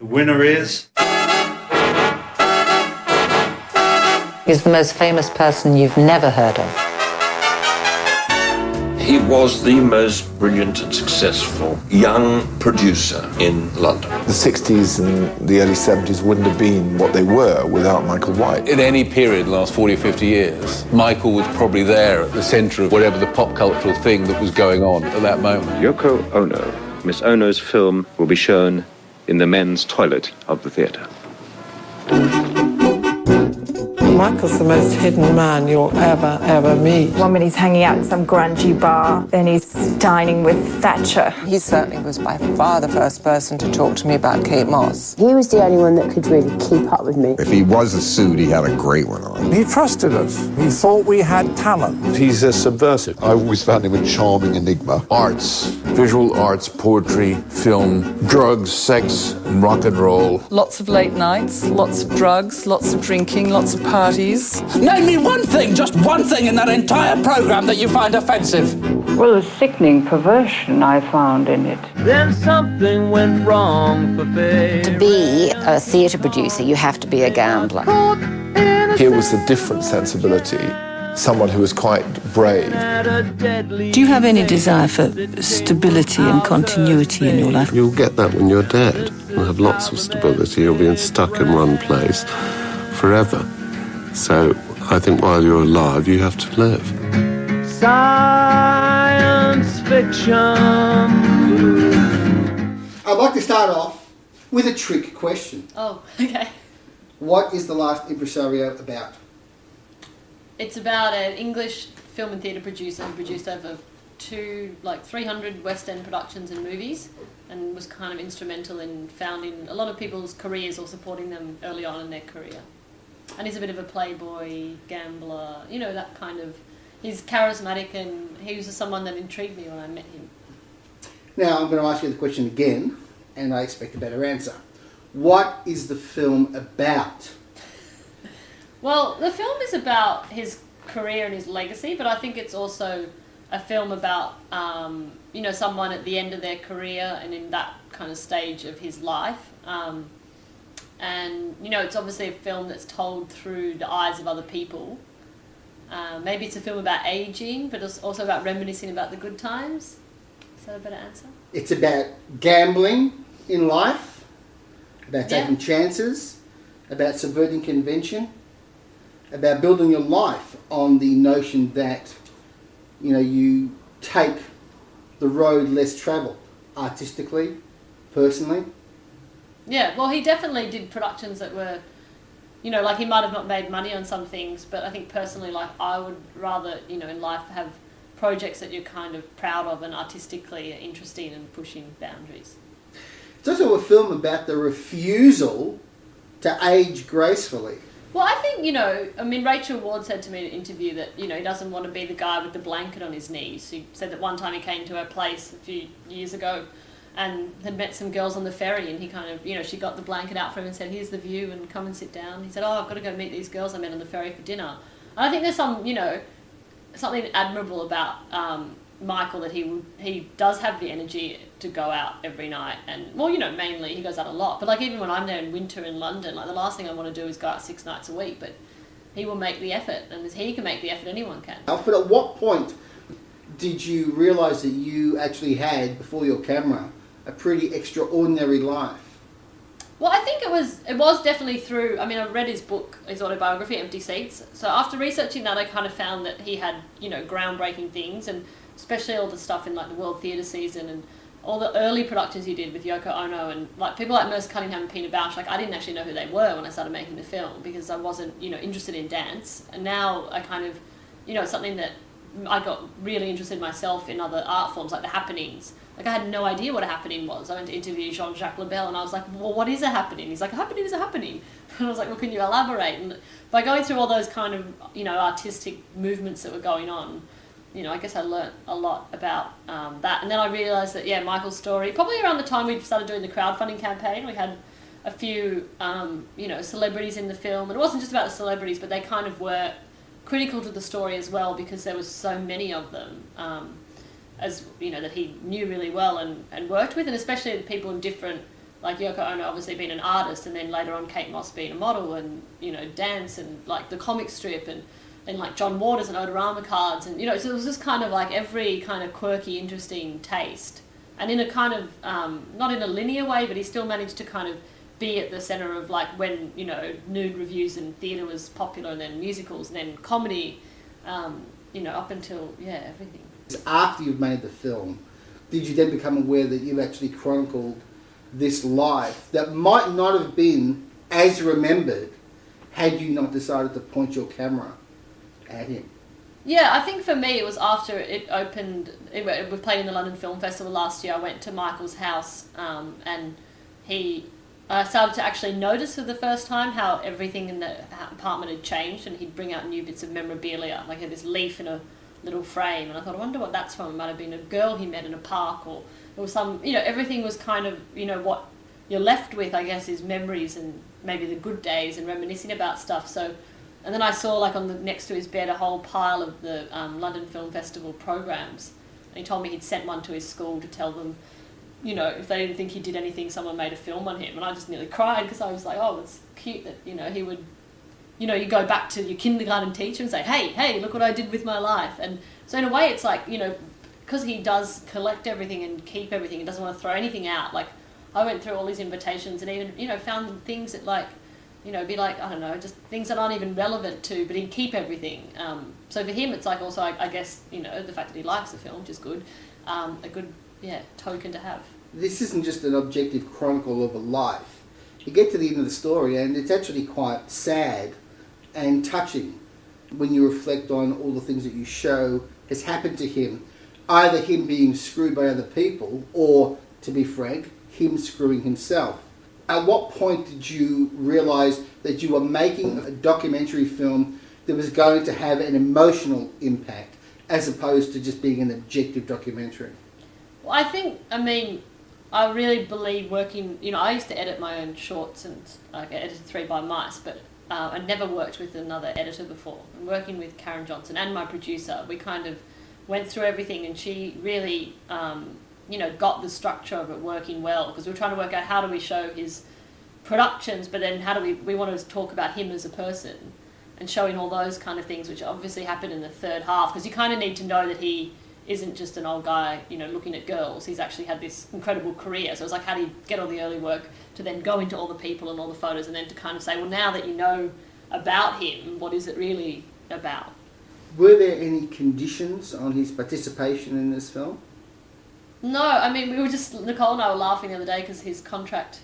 The winner is... Is the most famous person you've never heard of. He was the most brilliant and successful young producer in London. The 60s and the early 70s wouldn't have been what they were without Michael White. In any period, the last 40 or 50 years, Michael was probably there at the centre of whatever the pop cultural thing that was going on at that moment. Yoko Ono. Miss Ono's film will be shown in the men's toilet of the theatre. Michael's the most hidden man you'll ever meet. One minute he's hanging out in some grungy bar, then he's dining with Thatcher. He certainly was by far the first person to talk to me about Kate Moss. He was the only one that could really keep up with me. If he was a suit, he had a great one on. He trusted us. He thought we had talent. He's a subversive. I always found him a charming enigma. Arts, visual arts, poetry, film, drugs, sex, and rock and roll. Lots of late nights, lots of drugs, lots of drinking, lots of parties. Name me one thing, just one thing in that entire programme that you find offensive. Well, a sickening perversion I found in it. Then something went wrong for Faye. To be a theatre producer, you have to be a gambler. Here was the different sensibility. Someone who was quite brave. Do you have any desire for stability and continuity in your life? You'll get that when you're dead. You'll have lots of stability. You'll be stuck in one place forever. So I think while you're alive, you have to live. Science fiction. I'd like to start off with a trick question. Oh, okay. What is The Last Impresario about? It's about an English film and theatre producer who produced over 300 West End productions and movies, and was kind of instrumental in founding a lot of people's careers or supporting them early on in their career. And he's a bit of a playboy, gambler, you know, that kind of... He's charismatic, and he was someone that intrigued me when I met him. Now, I'm going to ask you the question again, and I expect a better answer. What is the film about? Well, the film is about his career and his legacy, but I think it's also a film about, you know, someone at the end of their career and in that kind of stage of his life. And, you know, it's obviously a film that's told through the eyes of other people. Maybe it's a film about aging, but it's also about reminiscing about the good times. Is that a better answer? It's about gambling in life, about taking chances, about subverting convention, about building your life on the notion that, you know, you take the road less travelled, artistically, personally. Yeah, well, he definitely did productions that were, you know, like he might have not made money on some things, but I think personally, like, I would rather, you know, in life have projects that you're kind of proud of and artistically interesting and pushing boundaries. It's also a film about the refusal to age gracefully. Well, I think, you know, I mean, Rachel Ward said to me in an interview that, you know, he doesn't want to be the guy with the blanket on his knees. He said that one time he came to her place a few years ago and had met some girls on the ferry, and he kind of, you know, she got the blanket out for him and said, here's the view and come and sit down. He said, oh, I've got to go meet these girls I met on the ferry for dinner. And I think there's some, you know, something admirable about Michael, that he does have the energy to go out every night. And, well, you know, mainly he goes out a lot. But, like, even when I'm there in winter in London, like, the last thing I want to do is go out 6 nights a week. But he will make the effort, and he can make the effort, anyone can. But at what point did you realise that you actually had, before your camera, a pretty extraordinary life? Well, I think it was definitely through, I mean, I read his book, his autobiography, Empty Seats. So after researching that, I kind of found that he had, you know, groundbreaking things, and especially all the stuff in, like, the World Theatre Season and all the early productions he did with Yoko Ono, and, like, people like Merce Cunningham and Pina Bausch. Like, I didn't actually know who they were when I started making the film, because I wasn't, you know, interested in dance. And now I kind of, you know, it's something that I got really interested myself in other art forms, like the happenings. Like, I had no idea what a happening was. I went to interview Jean-Jacques Lebel, and I was like, well, what is a happening? He's like, a happening is a happening. And I was like, well, can you elaborate? And by going through all those kind of, you know, artistic movements that were going on, you know, I guess I learnt a lot about that. And then I realised that, yeah, Michael's story, probably around the time we started doing the crowdfunding campaign, we had a few, you know, celebrities in the film. And it wasn't just about the celebrities, but they kind of were critical to the story as well, because there was so many of them. As you know, that he knew really well and worked with, and especially the people in different like Yoko Ono obviously being an artist, and then later on Kate Moss being a model, and dance, and like the comic strip, and like John Waters and Odorama cards, and so it was just kind of like every kind of quirky, interesting taste, and in a kind of not in a linear way, but he still managed to kind of be at the center of like when nude reviews and theatre was popular, and then musicals, and then comedy, up until everything. After you've made the film, did you then become aware that you've actually chronicled this life that might not have been as remembered had you not decided to point your camera at him? Yeah, I think for me it was after it opened. We played in the London Film Festival last year. I went to Michael's house, and I started to actually notice for the first time how everything in the apartment had changed, and he'd bring out new bits of memorabilia, like he had this leaf in a little frame, and I thought, I wonder what that's from. It might have been a girl he met in a park, or it was some, everything was kind of, what you're left with, I guess, is memories and maybe the good days and reminiscing about stuff. So, and then I saw like next to his bed a whole pile of the London Film Festival programs, and he told me he'd sent one to his school to tell them, if they didn't think he did anything, someone made a film on him, and I just nearly cried because I was like, oh, it's cute that, he would, you go back to your kindergarten teacher and say, hey, look what I did with my life. And so in a way it's like, because he does collect everything and keep everything, he doesn't want to throw anything out. Like, I went through all these invitations and even, found things that like, be like, I don't know, just things that aren't even relevant to, but he'd keep everything. So for him, it's like also, I guess, the fact that he likes the film, which is good, a good, token to have. This isn't just an objective chronicle of a life. You get to the end of the story and it's actually quite sad and touching when you reflect on all the things that you show has happened to him. Either him being screwed by other people, or, to be frank, him screwing himself. At what point did you realise that you were making a documentary film that was going to have an emotional impact as opposed to just being an objective documentary? Well, I really believe working, I used to edit my own shorts, and I edited 3 by Mice, but I'd never worked with another editor before. And working with Karen Johnson and my producer, we kind of went through everything, and she really, got the structure of it working well, because we were trying to work out how do we show his productions, but then how do we wanted to talk about him as a person, and showing all those kind of things, which obviously happened in the third half, because you kind of need to know that he isn't just an old guy, looking at girls. He's actually had this incredible career. So it was like, how do you get all the early work to then go into all the people and all the photos, and then to kind of say, well, now that you know about him, what is it really about? Were there any conditions on his participation in this film? No, we were just, Nicole and I were laughing the other day because his contract,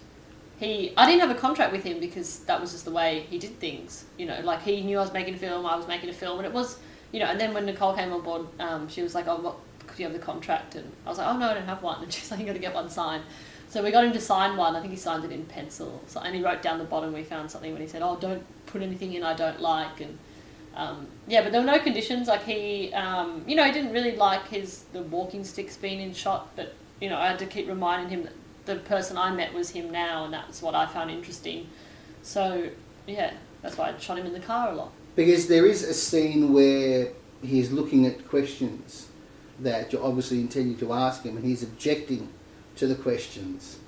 I didn't have a contract with him because that was just the way he did things. Like he knew I was making a film, I was making a film, and it was, and then when Nicole came on board, she was like, oh, what, could you have the contract? And I was like, oh no, I don't have one. And she's like, you got to get one signed. So we got him to sign one. I think he signed it in pencil. So, and he wrote down the bottom, we found something when he said, oh, don't put anything in I don't like. And but there were no conditions. Like he, he didn't really like the walking sticks being in shot, but, I had to keep reminding him that the person I met was him now, and that's what I found interesting. So, that's why I shot him in the car a lot. Because there is a scene where he's looking at questions that you're obviously intending to ask him, and he's objecting to the questions.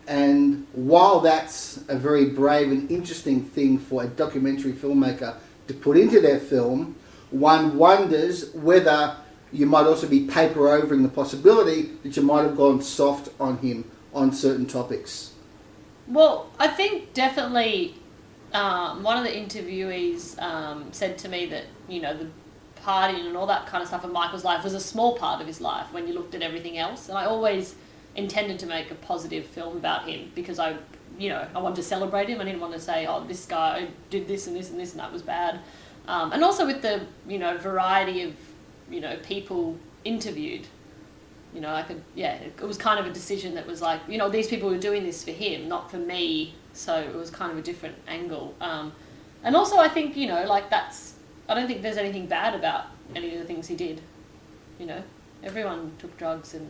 And while that's a very brave and interesting thing for a documentary filmmaker to put into their film, one wonders whether you might also be paper-overing the possibility that you might have gone soft on him on certain topics. Well, I think definitely one of the interviewees said to me that, the partying and all that kind of stuff in Michael's life was a small part of his life when you looked at everything else. And I always intended to make a positive film about him because I wanted to celebrate him. I didn't want to say, oh, this guy did this and this and this and that was bad. And also with the, variety of, people interviewed, it was kind of a decision that was like, these people were doing this for him, not for me. So it was kind of a different angle. And also I think, I don't think there's anything bad about any of the things he did. Everyone took drugs and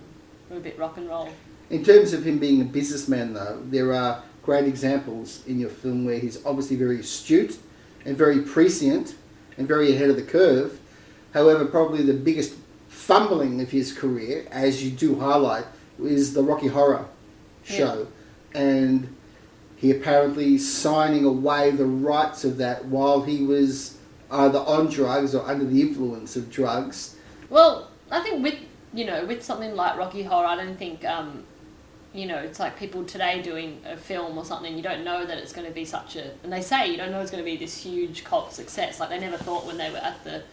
were a bit rock and roll. In terms of him being a businessman, though, there are great examples in your film where he's obviously very astute and very prescient and very ahead of the curve. However, probably the biggest fumbling of his career, as you do highlight, is the Rocky Horror show. and he apparently signing away the rights of that while he was either on drugs or under the influence of drugs. Well, I think with something like Rocky Horror, I don't think it's like people today doing a film or something, you don't know that it's going to be and they say you don't know it's going to be this huge cult success. Like they never thought when they were at the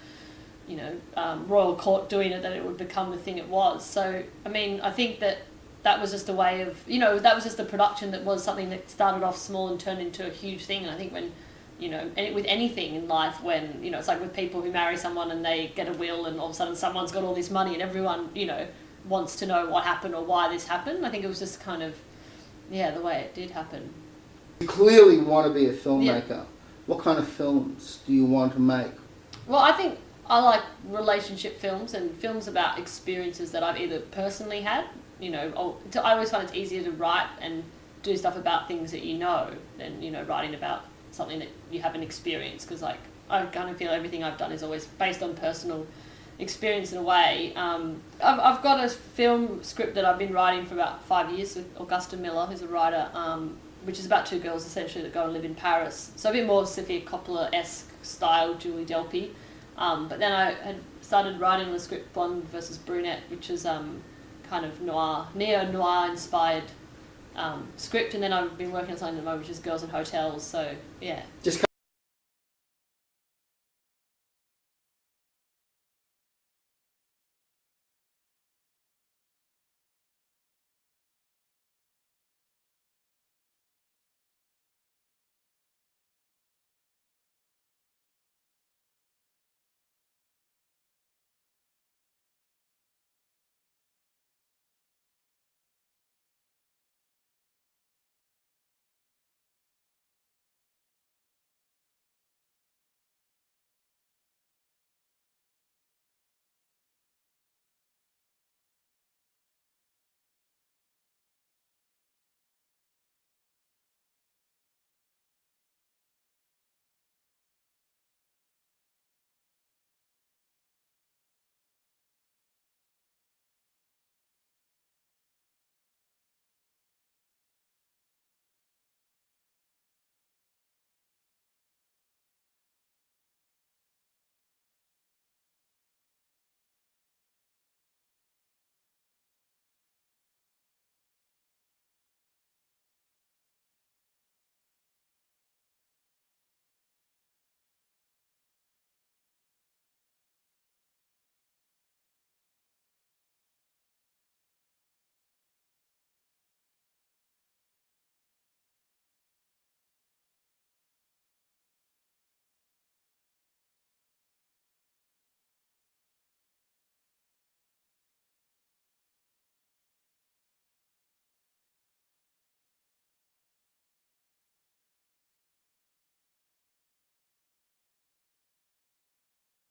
royal court doing it that it would become the thing it was. So I mean, I think that was just a way of that was just a production that was something that started off small and turned into a huge thing. And I think when with anything in life, when it's like with people who marry someone and they get a will and all of a sudden someone's got all this money and everyone wants to know what happened or why this happened. I think it was just kind of the way it did happen. You clearly want to be a filmmaker. Yeah. What kind of films do you want to make? Well, I think I like relationship films and films about experiences that I've either personally had, I always find it's easier to write and do stuff about things that than, writing about something that you haven't experienced, because I kind of feel everything I've done is always based on personal experience in a way. I've got a film script that I've been writing for about 5 years with Augusta Miller, who's a writer, which is about two girls essentially that go and live in Paris. So a bit more Sofia Coppola-esque style, Julie Delpy. But then I had started writing the script Blonde versus Brunette, which is kind of neo-noir inspired script, and then I've been working on something at the moment which is Girls in Hotels. So yeah.